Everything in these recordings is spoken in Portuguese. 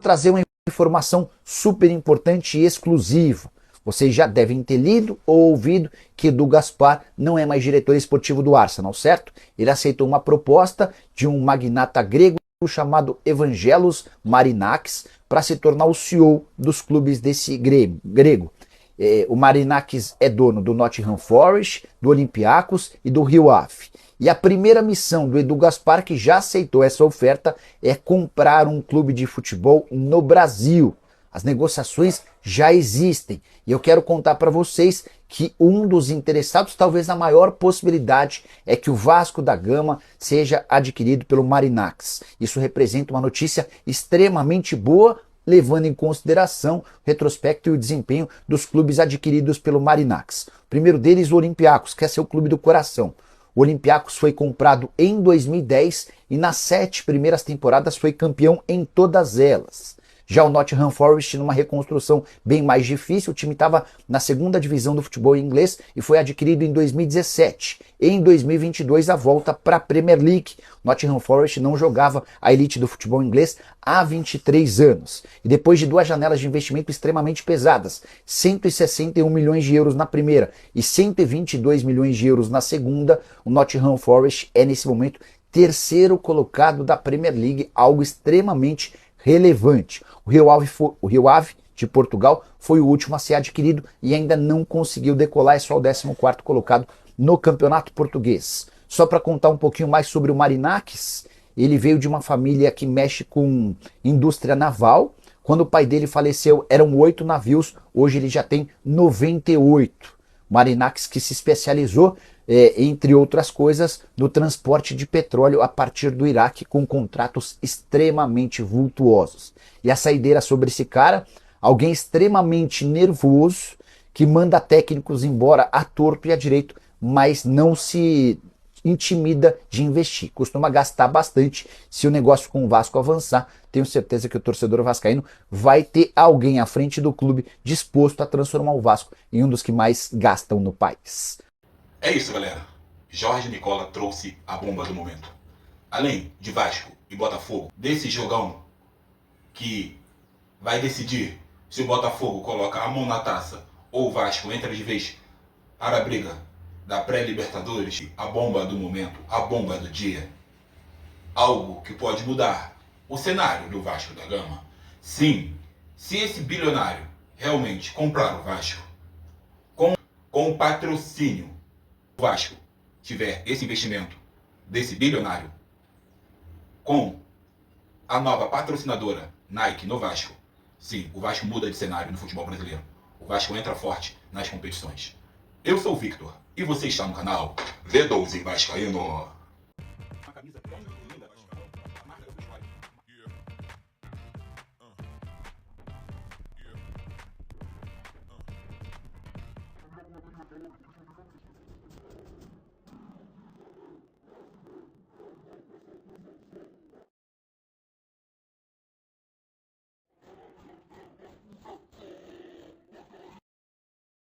trazer uma informação super importante e exclusiva. Vocês já devem ter lido ou ouvido que Edu Gaspar não é mais diretor esportivo do Arsenal, certo? Ele aceitou uma proposta de um magnata grego chamado Evangelos Marinakis para se tornar o CEO dos clubes desse grego. O Marinakis é dono do Nottingham Forest, do Olympiacos e do Rio Ave. E a primeira missão do Edu Gaspar, que já aceitou essa oferta, é comprar um clube de futebol no Brasil. As negociações já existem e eu quero contar para vocês que um dos interessados, talvez a maior possibilidade, é que o Vasco da Gama seja adquirido pelo Marinakis. Isso representa uma notícia extremamente boa, levando em consideração o retrospecto e o desempenho dos clubes adquiridos pelo Marinakis. O primeiro deles, o Olympiacos, que é seu clube do coração. O Olympiacos foi comprado em 2010 e nas 7 primeiras temporadas foi campeão em todas elas. Já o Nottingham Forest, numa reconstrução bem mais difícil, o time estava na segunda divisão do futebol inglês e foi adquirido em 2017. Em 2022, a volta para a Premier League. O Nottingham Forest não jogava a elite do futebol inglês há 23 anos. E depois de 2 janelas de investimento extremamente pesadas, 161 milhões de euros na primeira e 122 milhões de euros na segunda, o Nottingham Forest é nesse momento terceiro colocado da Premier League, algo extremamente relevante. O Rio Ave de Portugal foi o último a ser adquirido e ainda não conseguiu decolar, é só o 14º colocado no campeonato português. Só para contar um pouquinho mais sobre o Marinakis, ele veio de uma família que mexe com indústria naval. Quando o pai dele faleceu, eram 8 navios, hoje ele já tem 98. Marinakis que se especializou, entre outras coisas, no transporte de petróleo a partir do Iraque, com contratos extremamente vultuosos. E a saideira sobre esse cara, alguém extremamente nervoso, que manda técnicos embora à torto e à direito, mas não se intimida de investir. Costuma gastar bastante. Se o negócio com o Vasco avançar, tenho certeza que o torcedor vascaíno vai ter alguém à frente do clube disposto a transformar o Vasco em um dos que mais gastam no país. É isso, galera. Jorge Nicola trouxe a bomba do momento. Além de Vasco e Botafogo, desse jogão que vai decidir se o Botafogo coloca a mão na taça ou o Vasco entra de vez para a briga da pré-Libertadores, a bomba do momento, a bomba do dia. Algo que pode mudar o cenário do Vasco da Gama. Sim, se esse bilionário realmente comprar o Vasco, com o patrocínio do Vasco tiver esse investimento desse bilionário, com a nova patrocinadora Nike no Vasco, sim, o Vasco muda de cenário no futebol brasileiro. O Vasco entra forte nas competições. Eu sou o Victor e você está no canal V12 Vascaíno.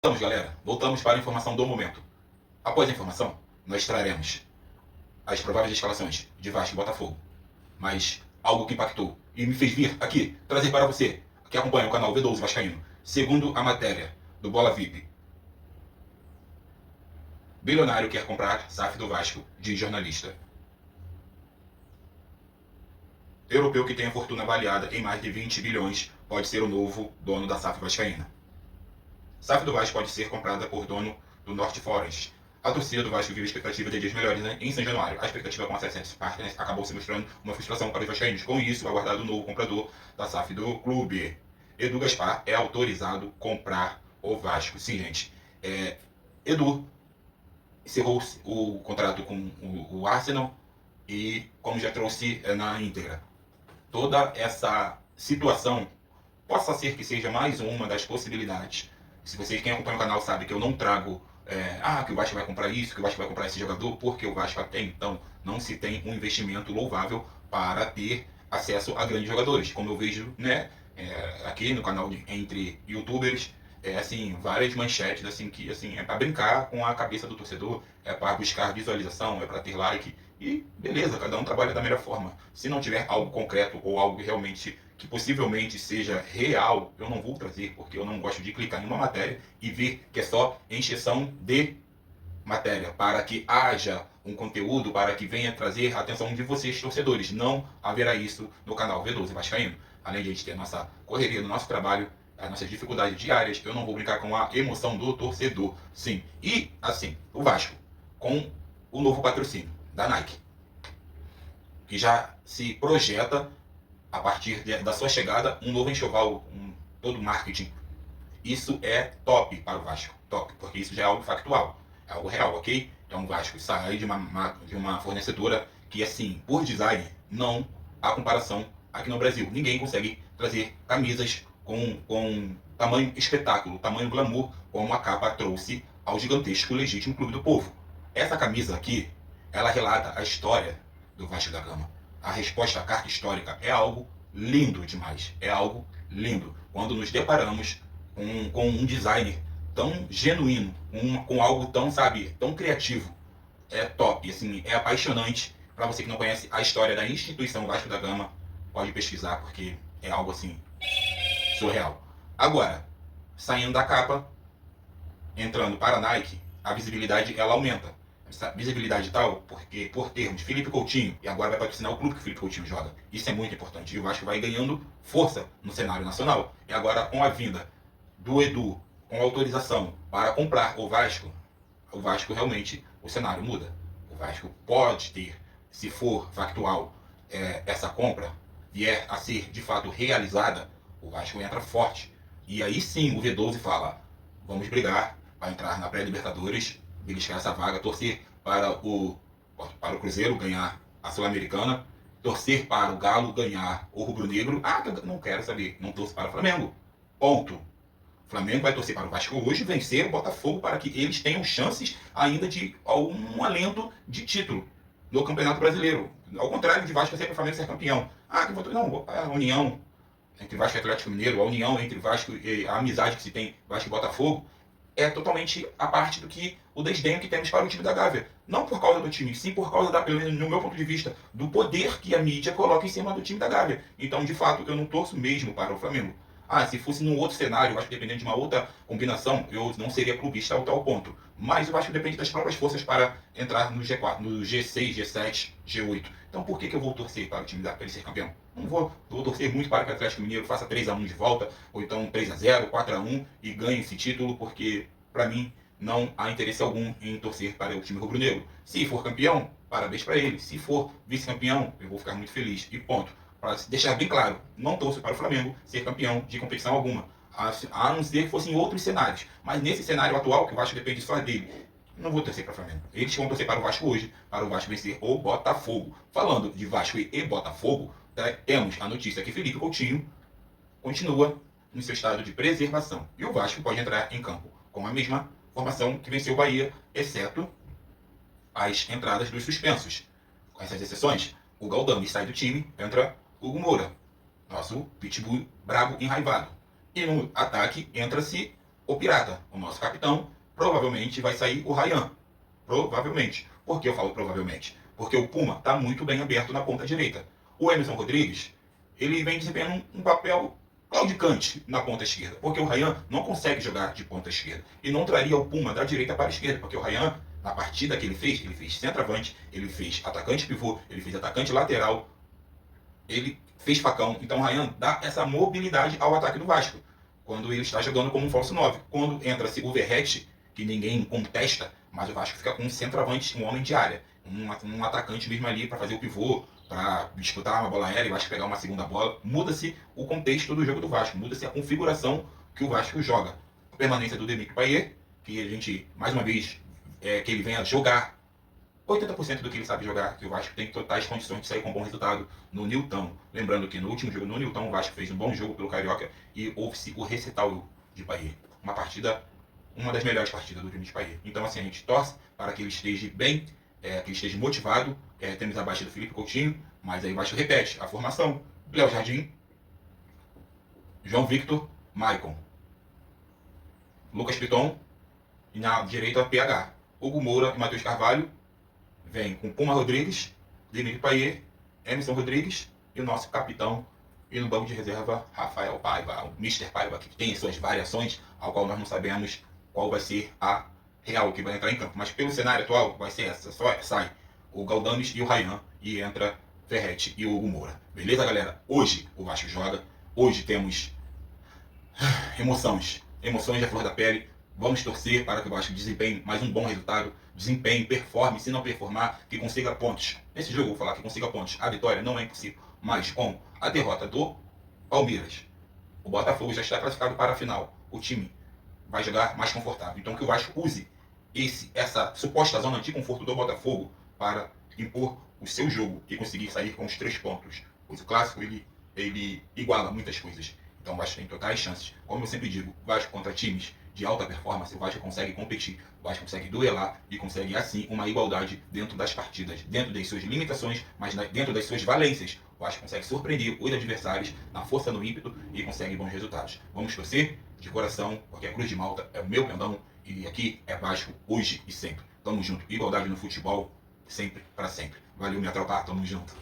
Voltamos, galera. Voltamos para a informação do momento. Após a informação, nós traremos as prováveis escalações de Vasco e Botafogo. Mas algo que impactou e me fez vir aqui trazer para você, que acompanha o canal V12 Vascaíno, segundo a matéria do Bola VIP. Bilionário quer comprar SAF do Vasco, diz jornalista. Europeu que tem a fortuna avaliada em mais de 20 bilhões pode ser o novo dono da SAF vascaína. SAF do Vasco pode ser comprada por dono do Norte Forest. A torcida do Vasco vive a expectativa de dias melhores em São Januário. A expectativa com acesso a esses partners acabou se mostrando uma frustração para os vascaínos. Com isso, aguardado o novo comprador da SAF do clube. Edu Gaspar é autorizado a comprar o Vasco. Sim, gente. Edu encerrou o contrato com o Arsenal e, como já trouxe na íntegra, toda essa situação possa ser que seja mais uma das possibilidades. Se vocês, quem acompanha o canal, sabe que eu não trago que o Vasco vai comprar isso, que o Vasco vai comprar esse jogador, porque o Vasco até então não se tem um investimento louvável para ter acesso a grandes jogadores. Como eu vejo, né, aqui no canal entre youtubers, assim, várias manchetes assim, que assim, é para brincar com a cabeça do torcedor, é para buscar visualização, é para ter like E beleza, cada um trabalha da melhor forma. Se não tiver algo concreto ou algo realmente que possivelmente seja real, eu não vou trazer, porque eu não gosto de clicar em uma matéria e ver que é só encheção de matéria, para que haja um conteúdo, para que venha trazer a atenção de vocês, torcedores. Não haverá isso no canal V12 Vascaíno. Além de a gente ter a nossa correria no nosso trabalho, as nossas dificuldades diárias, eu não vou brincar com a emoção do torcedor. Sim. E, assim, o Vasco, com o novo patrocínio da Nike, que já se projeta, a partir da sua chegada, um novo enxoval, todo o marketing. Isso é top para o Vasco. Top, porque isso já é algo factual. É algo real, ok? Então o Vasco sai de uma fornecedora que, assim, por design, não há comparação aqui no Brasil. Ninguém consegue trazer camisas com tamanho espetáculo, tamanho glamour, como a capa trouxe ao gigantesco Legítimo Clube do Povo. Essa camisa aqui, ela relata a história do Vasco da Gama. A resposta à carta histórica é algo lindo demais. É algo lindo. Quando nos deparamos com um design tão genuíno, com algo tão, sabe, tão criativo, é top, assim, é apaixonante. Para você que não conhece a história da instituição Vasco da Gama, pode pesquisar, porque é algo, assim, surreal. Agora, saindo da capa, entrando para a Nike, a visibilidade ela aumenta. Essa visibilidade tal, porque por termos Felipe Coutinho, e agora vai patrocinar o clube que o Felipe Coutinho joga. Isso é muito importante. E o Vasco vai ganhando força no cenário nacional. E agora, com a vinda do Edu, com autorização para comprar o Vasco realmente, o cenário muda. O Vasco pode ter, se for factual, essa compra vier a ser de fato realizada, o Vasco entra forte. E aí sim o V12 fala, vamos brigar para entrar na pré-Libertadores, beliscar essa vaga, torcer para o Cruzeiro ganhar a Sul-Americana, torcer para o Galo ganhar o Rubro-Negro. Ah, não quero saber, não torço para o Flamengo. Ponto. O Flamengo vai torcer para o Vasco hoje vencer o Botafogo para que eles tenham chances ainda de algum alento de título no Campeonato Brasileiro. Ao contrário de Vasco ser para o Flamengo ser campeão. Ah, que votou. Não, a união entre Vasco e Atlético Mineiro, a união entre Vasco e a amizade que se tem Vasco e Botafogo, é totalmente a parte do que o desdenho que temos para o time da Gávea. Não por causa do time, sim por causa, pelo menos no meu ponto de vista, do poder que a mídia coloca em cima do time da Gávea. Então, de fato, eu não torço mesmo para o Flamengo. Ah, se fosse num outro cenário, eu acho que dependendo de uma outra combinação, eu não seria clubista ao tal ponto. Mas eu acho que depende das próprias forças para entrar no G4, no G6, G7, G8. Então por que eu vou torcer para o time da para ele ser campeão? Não vou torcer muito para que o Atlético Mineiro faça 3-1 de volta, ou então 3-0, 4-1 e ganhe esse título, porque para mim não há interesse algum em torcer para o time rubro-negro. Se for campeão, parabéns para ele. Se for vice-campeão, eu vou ficar muito feliz. E ponto. Para deixar bem claro, não torço para o Flamengo ser campeão de competição alguma, a não ser que fosse em outros cenários. Mas nesse cenário atual, que o Vasco depende só dele, não vou torcer para o Flamengo. Eles vão torcer para o Vasco hoje, para o Vasco vencer o Botafogo. Falando de Vasco e Botafogo, temos a notícia que Felipe Coutinho continua no seu estado de preservação. E o Vasco pode entrar em campo com a mesma formação que venceu o Bahia, exceto as entradas dos suspensos. Com essas exceções, o Galdame sai do time, entra Hugo Moura, nosso pitbull brabo enraivado. E no ataque entra-se o Pirata, o nosso capitão. Provavelmente vai sair o Ryan. Provavelmente. Por que eu falo provavelmente? Porque o Puma está muito bem aberto na ponta direita. O Emerson Rodrigues, ele vem desempenhando um papel claudicante na ponta esquerda, porque o Ryan não consegue jogar de ponta esquerda. E não traria o Puma da direita para a esquerda, porque o Ryan, na partida que ele fez centroavante, ele fez atacante pivô, ele fez atacante lateral, ele fez facão. Então o Ryan dá essa mobilidade ao ataque do Vasco, quando ele está jogando como um falso 9. Quando entra-se o Verratti, que ninguém contesta, mas o Vasco fica com um centroavante, um homem de área, um atacante mesmo ali para fazer o pivô, para disputar uma bola aérea e o Vasco pegar uma segunda bola. Muda-se o contexto do jogo do Vasco, muda-se a configuração que o Vasco joga. A permanência do Demico Payet, que a gente, mais uma vez, que ele venha jogar 80% do que ele sabe jogar, que o Vasco tem totais condições de sair com um bom resultado no Newton. Lembrando que no último jogo no Newton, o Vasco fez um bom jogo pelo Carioca e houve-se o recital de Payet. Uma das melhores partidas do time de Payet. Então, assim, a gente torce para que ele esteja bem, que ele esteja motivado. Temos a baixa do Felipe Coutinho, mas aí o Vasco repete a formação: Léo Jardim, João Victor, Maicon, Lucas Piton e na direita PH, Hugo Moura e Matheus Carvalho, vem com Puma Rodrigues, Lini Paier, Emerson Rodrigues e o nosso capitão. E no banco de reserva, Rafael Paiva, o Mr. Paiva, que tem suas variações, ao qual nós não sabemos qual vai ser a real que vai entrar em campo. Mas pelo cenário atual, vai ser essa. Só sai o Galdames e o Ryan e entra Ferretti e o Hugo Moura. Beleza, galera? Hoje o Vasco joga. Hoje temos emoções à flor da pele. Vamos torcer para que o Vasco desempenhe mais um bom resultado, desempenhe, performe, se não performar, que consiga pontos. Nesse jogo eu vou falar que consiga pontos. A vitória não é impossível, mas com a derrota do Palmeiras, o Botafogo já está classificado para a final. O time vai jogar mais confortável. Então que o Vasco use essa suposta zona de conforto do Botafogo para impor o seu jogo e conseguir sair com os 3 pontos. Pois o clássico ele iguala muitas coisas. Então o Vasco tem totais chances. Como eu sempre digo, Vasco contra times de alta performance, o Vasco consegue competir, o Vasco consegue duelar e consegue assim uma igualdade dentro das partidas, dentro das suas limitações, mas dentro das suas valências. O Vasco consegue surpreender os adversários na força, no ímpeto e consegue bons resultados. Vamos torcer de coração, porque a Cruz de Malta é o meu pendão e aqui é Vasco hoje e sempre. Tamo junto. Igualdade no futebol, sempre para sempre. Valeu, minha tropa. Tamo junto.